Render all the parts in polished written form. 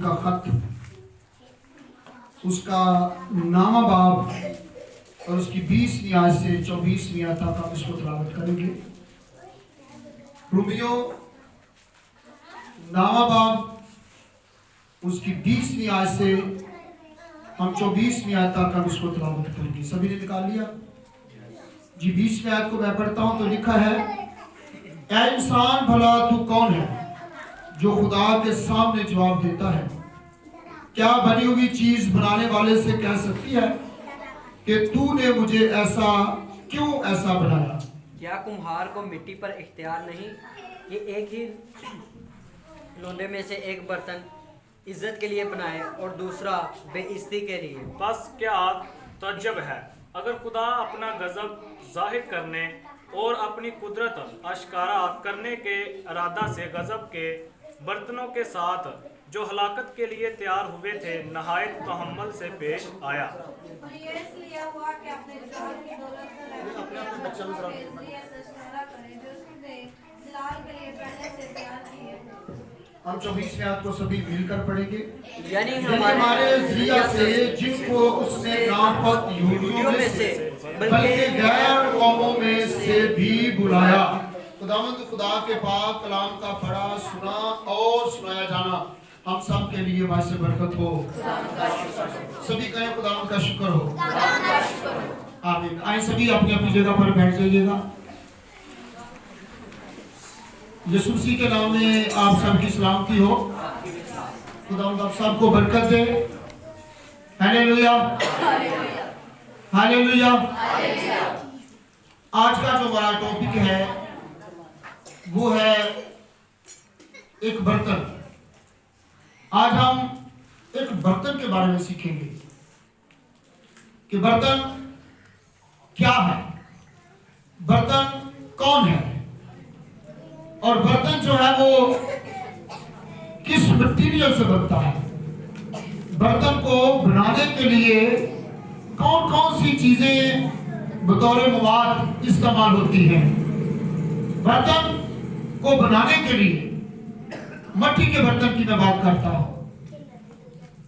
کا خط، اس کا نامہ باب اور اس کی 20ویں آیت سے 24ویں آیت تک ہم اس کو تلاوت کریں گے۔ رومیو نامہ باب اس کی 20ویں آیت سے ہم 24ویں آیت تک ہم اس کو تلاوت کریں گے۔ سبھی نے نکال لیا؟ جی 20ویں آیت کو میں پڑھتا ہوں تو لکھا ہے، اے انسان بھلا تو کون ہے جو خدا کے سامنے جواب دیتا ہے؟ کیا بنی ہوئی چیز بنانے والے سے کہہ سکتی ہے کہ تو نے مجھے کیوں ایسا بنایا؟ کیا کمہار کو مٹی پر اختیار نہیں کہ ایک ہی لونڈے میں سے ایک برتن عزت کے لیے بنائے اور دوسرا بے عزتی کے لیے؟ بس کیا تعجب ہے اگر خدا اپنا غضب ظاہر کرنے اور اپنی قدرت اشکارا کرنے کے ارادہ سے غضب کے برتنوں کے ساتھ جو ہلاکت کے لیے تیار ہوئے تھے نہایت تحمل سے پیش آیا۔ اور یہ اس لیے ہوا کہ اپنے جلال کی دولت سے کرے جو اس نے جلال کے لیے پہلے سے تیار کیے۔ ہم 24ویں آیت کو سبھی مل کر پڑھیں گے۔ یعنی ہمارے ذریعہ سے جن کو اس نے نامپت یہودیوں میں سے بلکہ غیر قوموں میں سے بھی بلایا۔ خداوند خدا کے پاک کلام کا پڑھا، سنا اور سنایا جانا ہم سب کے لیے باعث برکت ہو۔ سبھی کہیں خداوند کا شکر ہو۔ آمین۔ آئیں سبھی اپنی اپنی جگہ پر بیٹھ جائیے گا۔ یسوع مسیح کے نام میں آپ سب کی سلامتی ہو۔ خداوند آپ سب کو برکت دے۔ Hallelujah, hallelujah. آج کا جو ہمارا ٹاپک ہے وہ ہے ایک برتن۔ آج ہم ایک برتن کے بارے میں سیکھیں گے کہ برتن کیا ہے، برتن کون ہے، اور برتن جو ہے وہ کس مٹیریل سے بنتا ہے، برتن کو بنانے کے لیے کون کون سی چیزیں بطور مواد استعمال ہوتی ہیں۔ برتن کو بنانے کے لیے مٹی کے برتن کی میں بات کرتا ہوں۔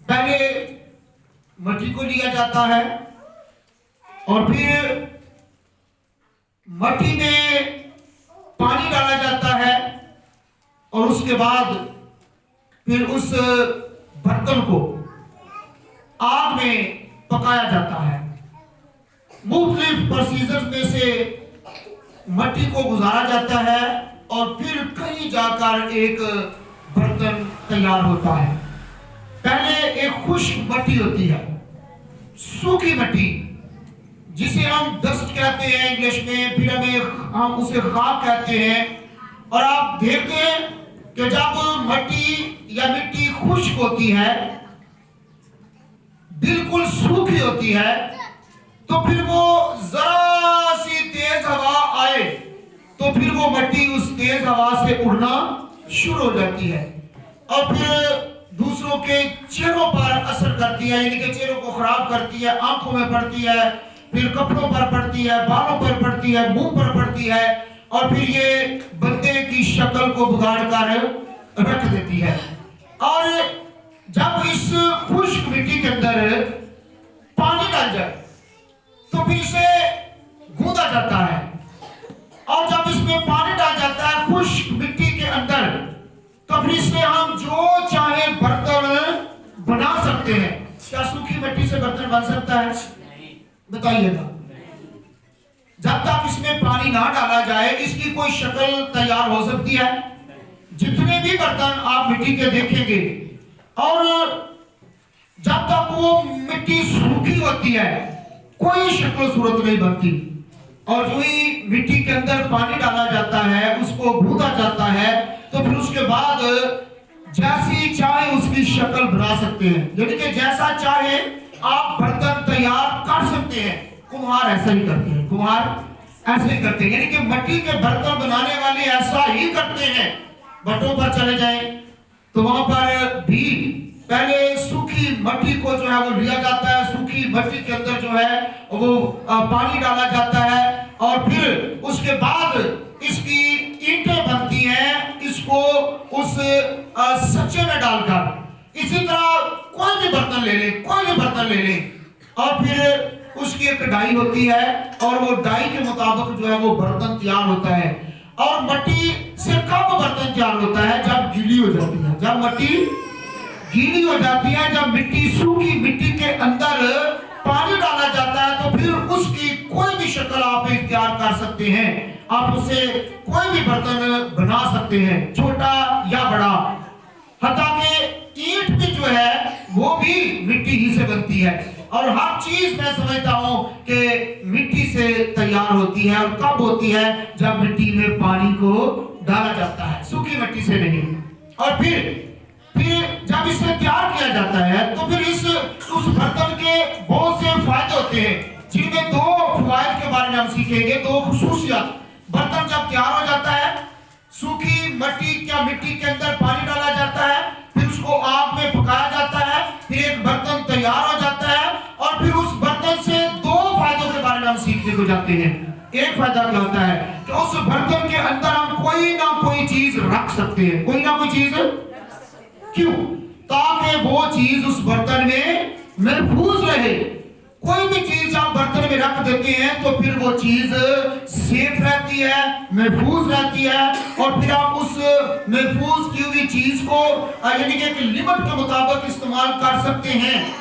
پہلے مٹی کو لیا جاتا ہے اور پھر مٹی میں پانی ڈالا جاتا ہے اور اس کے بعد پھر اس برتن کو آگ میں پکایا جاتا ہے۔ مختلف پروسیجر میں سے مٹی کو گزارا جاتا ہے اور پھر کہیں جا کر ایک برتن تیار ہوتا ہے۔ پہلے ایک خشک مٹی ہوتی ہے، سوکھی مٹی جسے ہم ڈسٹ کہتے ہیں انگلش میں، پھر ہم اسے خاک کہتے ہیں۔ اور آپ دیکھتے ہیں کہ جب مٹی یا مٹی خشک ہوتی ہے، بالکل سوکھی ہوتی ہے، تو پھر وہ ذرا سی تیز ہوا آئے تو پھر وہ مٹی اس تیز ہوا سے اڑنا شروع ہو جاتی ہے اور پھر دوسروں کے چہروں پر اثر کرتی ہے، یعنی کہ چہروں کو خراب کرتی ہے، آنکھوں میں پڑتی ہے، پھر کپڑوں پر پڑتی ہے، بالوں پر پڑتی ہے، منہ پر پڑتی ہے، اور پھر یہ بندے کی شکل کو بگاڑ کر رکھ دیتی ہے۔ اور جب اس خشک مٹی کے اندر پانی ڈال جائے تو پھر اسے گوندا جاتا ہے، اور جب اس میں پانی ڈال جاتا ہے خشک مٹی کے اندر تو پھر اس سے ہم جو چاہے برتن بنا سکتے ہیں۔ کیا سوکھی مٹی سے برتن بن سکتا ہے؟ بتائیے گا۔ جب تک اس میں پانی نہ ڈالا جائے اس کی کوئی شکل تیار ہو سکتی ہے؟ جتنے بھی برتن آپ مٹی کے دیکھیں گے، اور جب تک وہ مٹی سوکھی ہوتی ہے کوئی شکل و صورت نہیں بنتی، اور جو ہی مٹی کے اندر پانی ڈالا جاتا ہے اس کو گوندا جاتا ہے تو پھر اس کے بعد جیسی چاہے اس کی شکل بنا سکتے ہیں، یعنی کہ جیسا چاہے آپ برتن تیار کر سکتے ہیں۔ کمہار ایسا ہی کرتے ہیں، کمہار ایسا ہی کرتے ہیں، یعنی کہ مٹی کے برتن بنانے والے ایسا ہی کرتے ہیں۔ بٹوں پر چلے جائیں تو وہاں پر بھی پہلے سوکھی مٹی کو جو ہے وہ لیا جاتا ہے، سوکھی مٹی کے اندر جو ہے وہ پانی ڈالا جاتا ہے، اور پھر اس کے بعد اس کی اینٹیں بنتی ہیں، اس کو اس سچے میں ڈال کر इसी तरह कोई भी बर्तन ले लें, कोई भी बर्तन ले लें, और फिर उसकी एक डाई होती है, और वो डाई के मुताबिक जो है वो बर्तन तैयार होता है। और मट्टी से कब बर्तन तैयार होता है? जब गीली हो जाती है, जब मट्टी गीली हो जाती है, जब मिट्टी, सूखी मिट्टी के अंदर पानी डाला जाता है, तो फिर उसकी कोई भी शक्ल आप इख्तियार कर सकते हैं। आप उससे कोई भी बर्तन बना सकते हैं, छोटा या बड़ा। हत्ता कि ईंट भी जो है वो भी मिट्टी ही से बनती है, और हर चीज मैं समझता हूं कि मिट्टी से तैयार होती है। और कब होती है? जब मिट्टी में पानी को डाला जाता है, सूखी मिट्टी से नहीं। और फिर जब इसे तैयार किया जाता है, तो फिर उस बर्तन के बहुत से फायदे होते हैं, जिनमें दो फायदे के बारे में हम सीखेंगे, दो खुसूसियत। बर्तन जब तैयार हो जाता है, सूखी मिट्टी के अंदर पानी डाला जाता है, फिर उसको आग में पकाया जाता है, फिर एक बर्तन तैयार हो जाता है। और फिर उस बर्तन से दो फायदों के बारे में हम सीखने को जाते हैं। एक फायदा क्या होता है कि उस बर्तन के अंदर हम कोई ना कोई चीज रख सकते हैं, कोई ना कोई चीज। क्यों? ताकि वो चीज उस बर्तन में महफूज रहे। कोई भी चीज आप बर्तन में रख देते हैं तो फिर वो चीज सेफ रहती है, महफूज रहती है, और फिर आप उस महफूज की हुई चीज को यानी कि एक लिमिट के मुताबिक इस्तेमाल कर सकते हैं।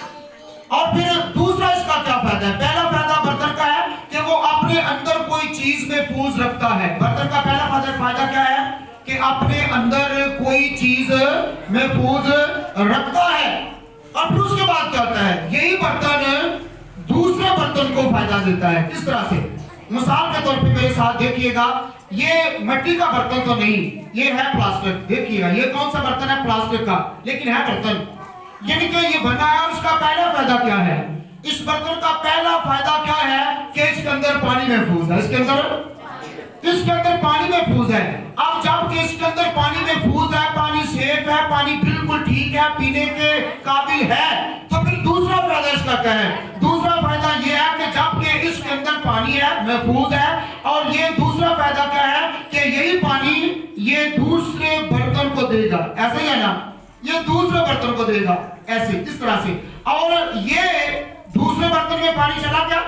और फिर दूसरा इसका क्या फायदा है? पहला फायदा बर्तन का है कि वो अपने अंदर कोई चीज महफूज रखता है। बर्तन का पहला फायदा क्या है? कि अपने अंदर कोई चीज महफूज रखता है। और फिर उसके बाद क्या होता है? यही बर्तन दूसरे बर्तन को फायदा देता है। किस तरह से? मिसाल के तौर पे मेरे साथ देखिएगा, ये मिट्टी का बर्तन तो नहीं, ये है प्लास्टिक। देखिएगा, ये कौन सा बर्तन है? प्लास्टिक का, लेकिन है बर्तन। यानी कि ये बना है, और उसका पहला फायदा क्या है? इस बर्तन का पहला फायदा क्या है? कि इसके अंदर पानी महफूज है, इसके अंदर पानी महफूज है। अब जब कि इसके अंदर पानी महफूज है, पानी सेफ है, पानी बिल्कुल ठीक है, पीने के काबिल है, तो फिर दूसरा फायदा इसका क्या है? दूसरा फायदा ये है कि जब कि इसके अंदर पानी है, महफूज है, और ये दूसरा फायदा क्या है कि यही पानी ये दूसरे बर्तन को देगा। ऐसे ही है ना? ये दूसरे बर्तन को देगा, ऐसे, इस तरह से। और ये दूसरे बर्तन में पानी चला गया,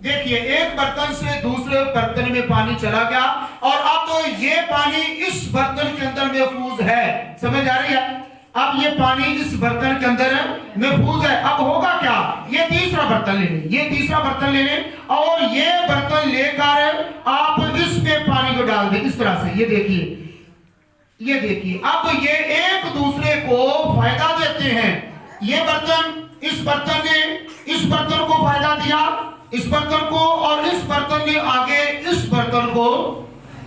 देखिए, एक बर्तन से दूसरे बर्तन में पानी चला गया, और अब तो ये पानी इस बर्तन के अंदर महफूज है। समझ आ रही है? अब ये पानी इस बर्तन के अंदर महफूज है। अब होगा क्या? ये तीसरा बर्तन ले लें, ये तीसरा बर्तन ले लें, और ये बर्तन लेकर आप इसमें पानी को डाल दें, इस तरह से। ये देखिए, अब ये एक दूसरे को फायदा देते हैं। ये बर्तन, इस बर्तन ने इस बर्तन को फायदा दिया, इस बर्तन को, और इस बर्तन ने आगे इस बर्तन को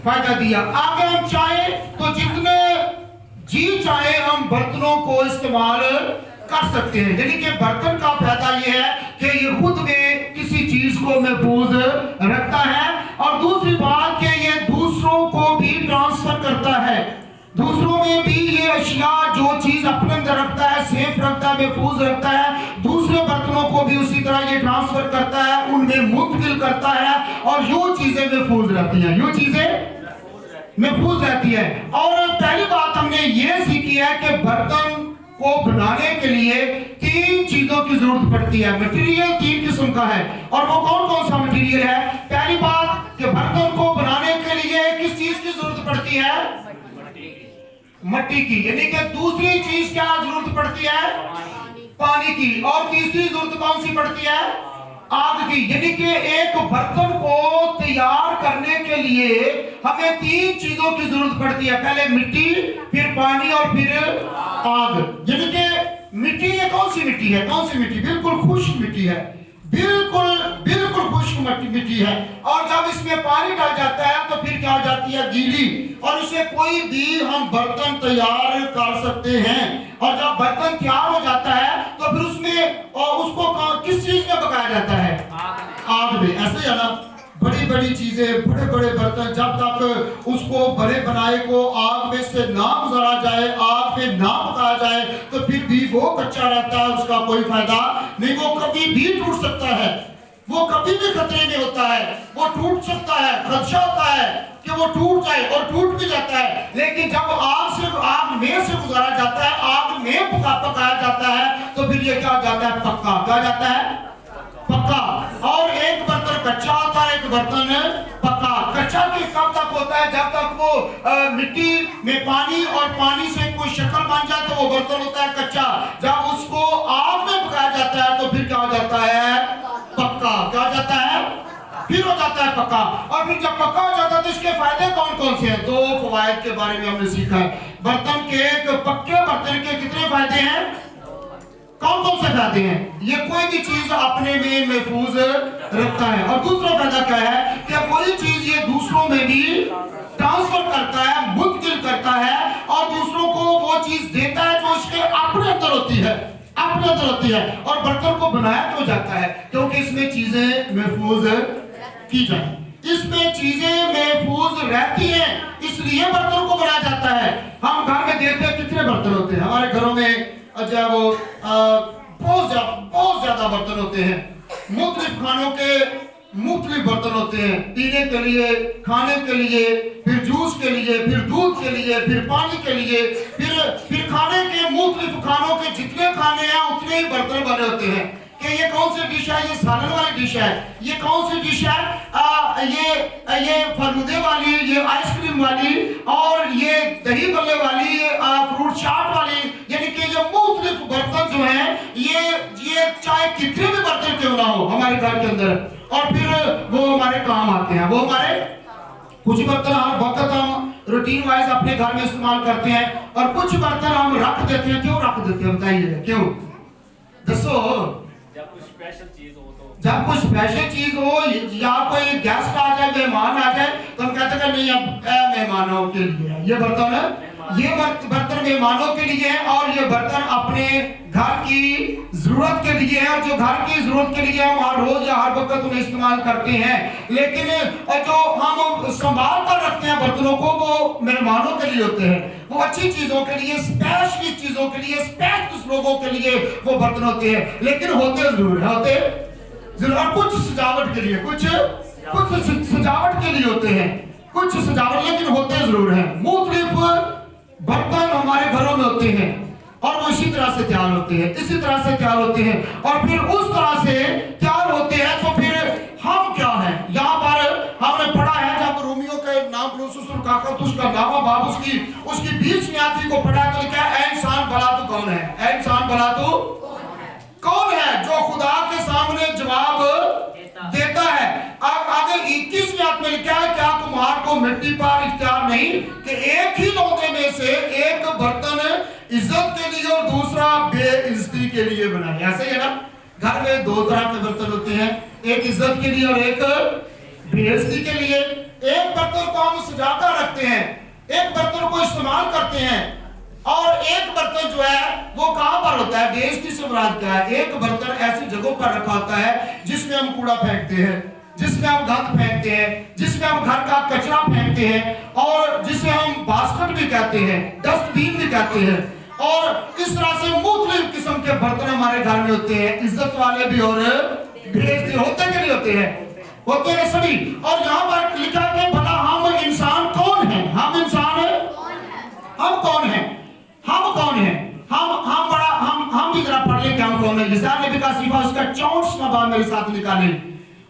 फायदा दिया। आगे हम चाहे तो जितने जी चाहे हम बर्तनों को इस्तेमाल कर सकते हैं। यानी कि बर्तन का फायदा यह है कि ये खुद में किसी चीज को महफूज रखता है, और दूसरी बात कि ये दूसरों को भी ट्रांसफर करता है। दूसरों में भी ये अशिया, जो चीज अपने अंदर रखता है, सेफ रखता है, महफूज रखता है, दूसरे बर्तनों को भी उसी तरह ये ट्रांसफर करता है, उनमें मुंतकिल करता है, और यूं चीजें महफूज रहती हैं, यूं चीजें महफूज रहती है। और पहली बात हमने ये सीखी है कि बर्तन को बनाने के लिए तीन चीजों की जरूरत पड़ती है। मटेरियल तीन किस्म का है, और वो कौन कौन सा मटेरियल है? पहली बात कि बर्तन को बनाने के लिए किस चीज की जरूरत पड़ती है? मट्टी की। यानी कि दूसरी चीज क्या जरूरत पड़ती है? पानी की। और तीसरी जरूरत कौन सी पड़ती है? आग की। यानी कि एक बर्तन को तैयार करने के लिए हमें तीन चीजों की जरूरत पड़ती है। पहले मिट्टी, फिर पानी, और फिर आग। यानी कि मिट्टी, ये कौन सी मिट्टी है? कौन सी मिट्टी? बिल्कुल खुश्क मिट्टी है, बिल्कुल खुश्क मिट्टी है। और जब इसमें पानी डाल जाता है तो फिर क्या हो जाती है? गीली। और इसे कोई भी हम बर्तन तैयार कर सकते हैं। और जब बर्तन तैयार हो जाता है तो फिर उसमें उसको किस चीज में पकाया जाता है? आग में। ऐसे है ना? बड़ी चीजें, बड़े बर्तन, जब तक उसको बड़े बनाए को आग में से ना गुजारा जाए, आग में ना पकाया जाए, तो फिर भी वो कच्चा रहता है, उसका कोई फायदा नहीं। वो कभी भी टूट सकता है, वो कभी भी खतरे में होता है, वो टूट सकता है, खदशा होता है कि वो टूट जाए, और टूट भी जाता है। लेकिन जब आग में से गुजारा जाता है, आग میں پکایا جاتا ہے تو پھر یہ کیا ہو جاتا ہے؟ پکا. کیا جاتا ہے؟ پکا. اور ایک برتن کچا ہوتا ہے، ایک برتن پکا. کچا بھی کب تک ہوتا ہے؟ جب تک وہ مٹی میں پانی اور پانی سے کوئی شکل بن جائے تو وہ برتن ہوتا ہے کچا. جب اس کو آگ میں پکایا جاتا ہے تو پھر کیا ہو جاتا ہے؟ پکا. کیا ہو جاتا ہے؟ پھر ہو جاتا ہے پکا. اور پھر جب پکا ہو جاتا ہے تو اس کے فائدے کون کون سے ہیں؟ 2 فوائد کے بارے میں ہم نے سیکھا ہے. برتن کے، پکے برتن کے کتنے فائدے ہیں؟ کون کون سے فائدے ہیں؟ یہ کوئی بھی چیز اپنے میں محفوظ رکھتا ہے. اور دوسرا فائدہ کیا ہے کہ وہی چیز یہ دوسروں میں بھی ٹرانسفر کرتا ہے، منتقل کرتا ہے اور دوسروں کو وہ چیز دیتا ہے جو اس کے اپنے اندر ہوتی ہے، اپنے اندر ہوتی ہے. اور برتن کو بنایا کیوں جاتا ہے؟ کیونکہ اس میں چیزیں محفوظ کی جائیں، اس میں چیزیں محفوظ رہتی ہیں، اس لیے برتن کو بنایا جاتا ہے. ہم گھر میں دیکھتے ہیں کتنے برتن ہوتے ہیں ہمارے گھروں میں، جو وہ بہت زیادہ برتن ہوتے ہیں. مختلف کھانوں کے مختلف برتن ہوتے ہیں، پینے کے لیے، کھانے کے لیے، پھر جوس کے لیے، پھر دودھ کے لیے، پھر پانی کے لیے، پھر کھانے کے مختلف کھانوں کے جتنے کھانے ہیں اتنے ہی برتن بنے ہوتے ہیں. کہ یہ کون سی ڈش ہے؟ یہ سالن والی ڈش ہے. یہ کون سی ڈش ہے؟ یہ فلودے والی، یہ آئس کریم والی، اور یہ دہی بلے والی، یہ فروٹ چاٹ والی. یعنی کہ یہ مختلف برتن جو ہیں یہ چاہے کتنے بھی برتن کیوں نہ ہو ہمارے گھر کے اندر، اور پھر وہ ہمارے کام آتے ہیں. وہ ہمارے کچھ برتن ہر وقت ہم روٹین وائز اپنے گھر میں استعمال کرتے ہیں اور کچھ برتن ہم رکھ دیتے ہیں. کیوں رکھ دیتے ہیں بتائیے؟ کیوں؟ دسو. جب کوئی اسپیشل چیز ہو یا کوئی گیسٹ آ جائے، مہمان آ جائے تو ہم کہتے ہیں نہیں اب مہمانوں کے لیے ہے یہ برتن ہے. یہ برتن مہمانوں کے لیے ہے اور یہ برتن اپنے گھر کی ضرورت کے لیے ہے. اور جو گھر کی ضرورت کے لیے ہم ہر روز یا ہر وقت انہیں استعمال کرتے ہیں. لیکن جو ہم سنبھال کر رکھتے ہیں برتنوں کو وہ مہمانوں کے لیے ہوتے ہیں، وہ اچھی چیزوں کے لیے، اسپیشلی چیزوں کے لیے، اسپیشل لوگوں کے لیے وہ برتن ہوتے ہیں. لیکن ہوتے ضرور ہیں، ہوتے ضرور. اور کچھ سجاوٹ کے لیے، کچھ سجاوٹ کے لیے ہوتے ہیں، کچھ سجاوٹ، لیکن ہوتے ضرور ہیں. مختلف برتن ہمارے گھروں میں ہوتے ہیں اور وہ اسی طرح سے تیار ہوتے ہیں، اسی طرح سے تیار ہوتے ہیں. اور پھر اس طرح سے تیار ہوتے ہیں تو پھر ہم کیا ہیں؟ یہاں پر ہم نے پڑھا ہے جب رومیو کے نام پلوسوس الکاکت اس کا نامہ باب اس کی 20 آیت کو پڑھا تو لکھا ہے اے انسان بھلا تو کون ہے؟ اے انسان بھلا تو کون ہے جو خدا کے سامنے جواب دیتا ہے؟ آگے 21 آیت میں لکھا ہے کیا تمہار کو مٹی پر اختیار نہیں کہ ایک ہی لوندے میں سے ایک برتن عزت کے لیے اور دوسرا بے عزتی کے لیے بنائے. ایسے ہی نا گھر میں 2 طرح کے برتن ہوتے ہیں، ایک عزت کے لیے اور ایک بے عزتی کے لیے. ایک برتن کو ہم سجا کر رکھتے ہیں، ایک برتن کو استعمال کرتے ہیں، اور ایک برتن جو ہے وہ کہاں پر ہوتا ہے؟ بے عزتی سے مراد کیا ہے؟ ایک برتن ایسی جگہوں پر رکھا ہوتا ہے جس میں ہم کوڑا پھینکتے ہیں، جس میں ہم گند پھینکتے ہیں، جس میں ہم گھر کا کچرا پھینکتے ہیں، اور جسے ہم باسکٹ بھی کہتے ہیں، ڈسٹ بین بھی کہتے ہیں. اور اس طرح سے مختلف قسم کے برتن ہمارے گھر میں ہوتے ہیں، عزت والے بھی اور بے عزتی. ہوتے کہ نہیں ہوتے ہیں؟ ہوتے ہیں سبھی. اور یہاں پر لکھا کہ بھلا ہم انسان کون ہیں؟ ہم انسان ہیں، ہم کون ہیں؟ ہم کون ہیں؟ ہم بھی ذرا پڑھ لیں کہ ہم کون ہیں. یسایا نبی کا صحیفہ اس کا 64واں باب میرے ساتھ نکالیں،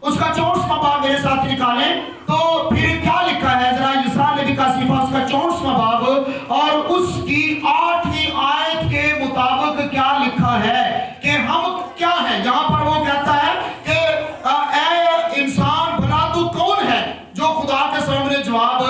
اس کا 64واں باب میرے ساتھ نکالیں تو پھر کیا لکھا ہے؟ ذرا یسایا نبی کا صحیفہ اس کا 64واں باب اور اس کی 8ویں آیت کے مطابق کیا لکھا ہے کہ ہم کیا ہیں. یہاں پر وہ کہتا ہے کہ اے انسان بھلا تو کون ہے جو خدا کے سامنے جواب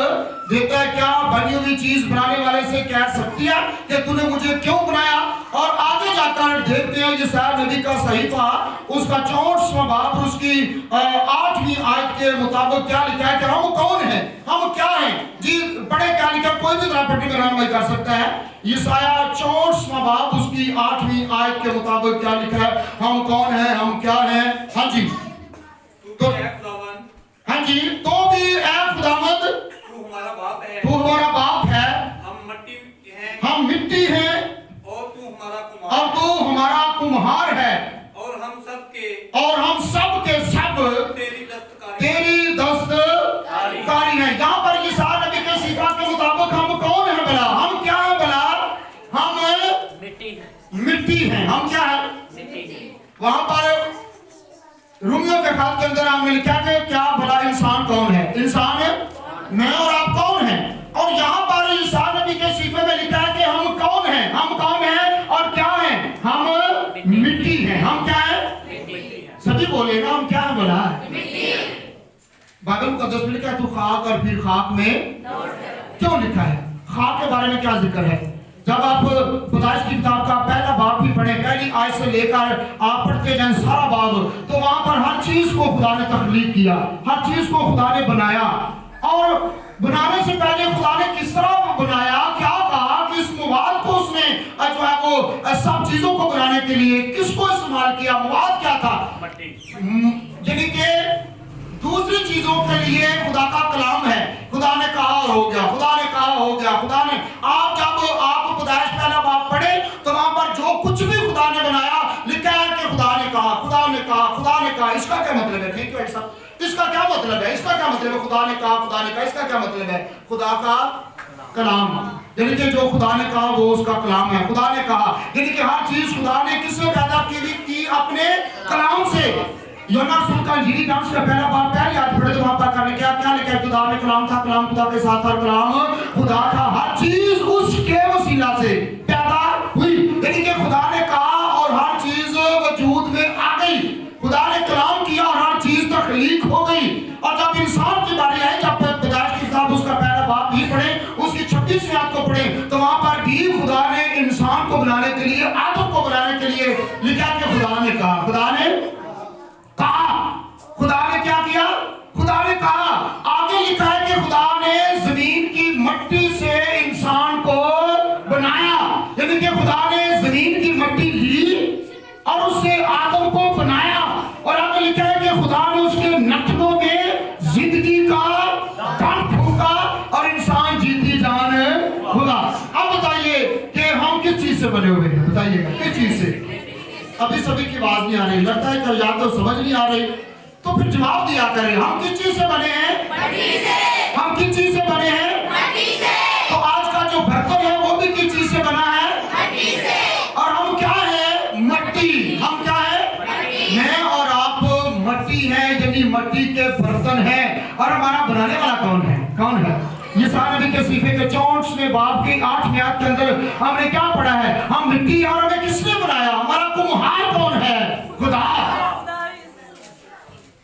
دیتا ہے. کیا بنی ہوئی چیز بنانے والے سے کہہ سکتی ہے کہ تو نے مجھے کیوں بنایا؟ اور آگے جا کر دیکھتے ہیں یسایا نبی کا صحیفہ اس کا 64واں باب اس کی 8ویں آیت کے مطابق کیا لکھا ہے کہ ہم کون ہیں، ہم کیا ہیں. جی پڑھے کیا لکھا، کوئی بھی ذرا پڑھنے کا رہنمائی کر سکتا ہے. یسایا 64واں باب اس کی 8ویں آیت کے مطابق کیا لکھا ہے؟ ہم کون ہیں، ہم کیا ہیں. ہاں جی تو ہاں جی تو بھی اے خداوند تو ہمارا باپ ہے، ہم مٹی ہیں اور تو ہمارا کمہار ہے، اور ہم سب کے سب تیری دستکاری ہیں. یہاں پر یسایا نبی کے صحیفہ کے مطابق ہم کون ہیں بھلا؟ ہم کیا ہیں بھلا؟ ہم मिट्टी हैं। हम क्या है? वहां पर रूमियों के खात के अंदर हमने लिखा कि क्या भला इंसान कौन है? इंसान मैं और आप कौन हैं? और यहाँ पर इंसान नबी के सीफे में लिखा है कि हम कौन हैं? हम कौन हैं और क्या हैं? हम मिट्टी हैं। हम क्या हैं? सभी बोले ना, हम क्या है? बोला बाइबल मुकद्दस में लिखा है तू खाक और फिर खाक में क्यों लिखा है? खाक के बारे में क्या जिक्र है? जब आप पैदाइश की किताब का पहला बाब भी पढ़े, पहली आयत से लेकर आप पढ़ते जाएं सारा बाब, तो वहां पर हर चीज को खुदा ने तख्लीक किया, हर चीज को खुदा ने बनाया। और बनाने से पहले खुदा ने किस तरह बनाया, क्या कहा कि इस मवाद को उसने जो है वो सब चीजों को बनाने के लिए किसको इस्तेमाल किया? मवाद क्या था? यानी कि दूसरी चीजों के लिए खुदा का कलाम है। खुदा ने कहा और हो गया, खुदा ने कहा हो गया, खुदा ने जब आप पैदाइश पहला बाब पढ़े तो वहां पर जो कुछ भी खुदा ने बनाया लिखा है कि खुदा ने कहा, खुदा ने कहा, खुदा ने कहा। इसका क्या मतलब है? थैंक यू साहब। इसका क्या मतलब है? इसका क्या मतलब है? खुदा ने कहा, खुदा ने कहा। इसका क्या मतलब है? खुदा का कलाम, यानी कि जो खुदा ने कहा वो उसका कलाम है। खुदा ने कहा यानी कि हर चीज खुदा ने किससे पैदा की? अपने कलाम से। यूहन्ना रसूल का इंजीली डांस का पहला बाब पहले आज पढ़े तो वहां पर करने क्या लिखा है? खुदा में कलाम था, कलाम खुदा के साथ था, कलाम खुदा था। हर चीज उसके वसीला से पैदा हुई, यानी कि खुदा ने कहा और हर चीज वजूद में आ गई। खुदा ने कलाम किया और हर चीज तख्लीक हो गई। और जब इंसान की बारी आई, जब पैदाइश की किताब उसका पहला बाब भी पढ़े, उसकी 26वीं आयत को पढ़े, तो वहां पर भी खुदा ने इंसान को बनाने के लिए, आदम को बनाने के लिए लिखा कि खुदा ने कहा, खुदा ने कहा। खुदा ने क्या किया? खुदा ने कहा। आगे लिखा है कि खुदा ने जमीन की मट्टी से इंसान को बनाया, यानी कि खुदा ने जमीन की मट्टी ली और उससे आदम को बनाया। और आगे लिखा है कि खुदा ने उसके नथनों में जिंदगी का दम फूंका और इंसान जीती जान हुआ। अब बताइए कि हम किस चीज से बने हुए हैं? बताइएगा किस चीज से? अभी सभी की आवाज नहीं आ रही, लगता है कि या तो समझ नहीं आ रही, तो फिर जवाब दिया करें। हम किस चीज से बने हैं? मट्टी से। हम किस चीज से बने हैं? मट्टी से। तो आज का जो बर्तन है वो भी किस चीज से बना है? मट्टी से। और हम क्या है? मट्टी। हम क्या है? मट्टी। मैं और आप मट्टी हैं, यानी मट्टी के बर्तन हैं। और हमारा बनाने वाला कौन है? कौन है? ये नबी के सीफे के 64वें बाब की 8वीं आयत के अंदर हमने क्या पढ़ा है? हम मिट्टी और हमें किसने बनाया? हमारा कुम्हार कौन है? खुदा।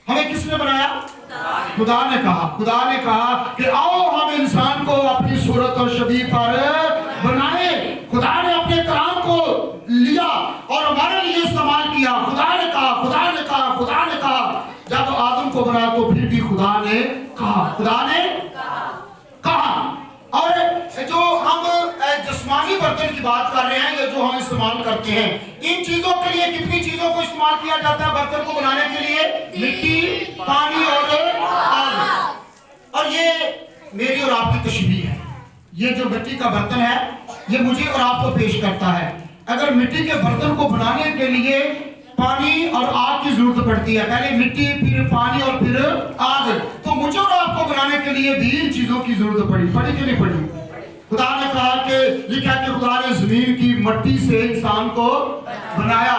हमें किसने बनाया? खुदा ने कहा। खुदा ने कहा कि आओ हम इंसान को अपनी सूरत और शबीह पर बनाए। खुदा ने अपने कलाम को लिया और हमारे लिए इस्तेमाल किया। खुदा ने कहा, खुदा ने कहा, खुदा ने कहा। जब आदम को बनाया तो फिर भी खुदा ने कहा, खुदा ने कहा। और जो हम जिस्मानी बर्तन की बात कर रहे हैं, ये जो हम इस्तेमाल करते हैं, इन चीजों के लिए कितनी चीजों को इस्तेमाल किया जाता है बर्तन को बनाने के लिए? मिट्टी, पानी और आग। और ये मेरी और आपकी तशबीह है। ये जो मिट्टी का बर्तन है ये मुझे और आपको पेश करता है। अगर मिट्टी के बर्तन को बनाने के लिए पानी और आग की जरूरत पड़ती है, पहले मिट्टी, फिर पानी और फिर आग, तो मुझे और आपको बनाने के लिए भी इन चीजों की जरूरत पड़ी कि नहीं पड़ी? खुदा ने कहा कि लिखा कि खुदा ने जमीन की मट्टी से इंसान को बनाया।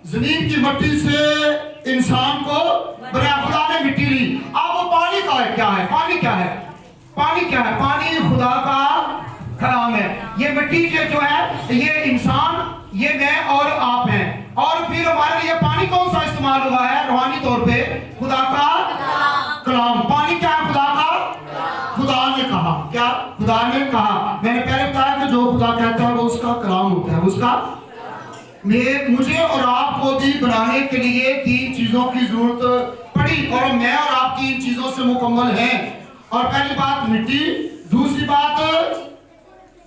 जमीन की मट्टी से इंसान को बनाया। खुदा ने मिट्टी ली। अब वो पानी का है क्या है? पानी क्या है? पानी क्या है? पानी खुदा का कलाम है। ये मिट्टी जो है ये इंसान, ये मैं और आप हैं। और फिर हमारे लिए पानी कौन सा इस्तेमाल हुआ है रूहानी तौर पे? खुदा का कलाम। पानी क्या है? खुदा का। खुदा ने कहा। क्या? खुदा ने कहा। मैंने पहले बताया कि जो खुदा कहता है वो उसका कलाम होता है, उसका। मुझे और आपको भी बनाने के लिए 3 चीजों की जरूरत पड़ी और मैं और आप 3 चीजों से मुकम्मल हैं। और पहली बात मिट्टी, दूसरी बात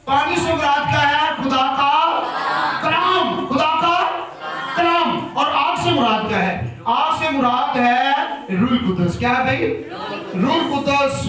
पानी से मुराद क्या है? खुदा का कलाम। खुदा का कलाम। और आग से मुराद क्या है? आग से मुराद है रूह कुद्दस। क्या है भाई? रूह कुद्दस।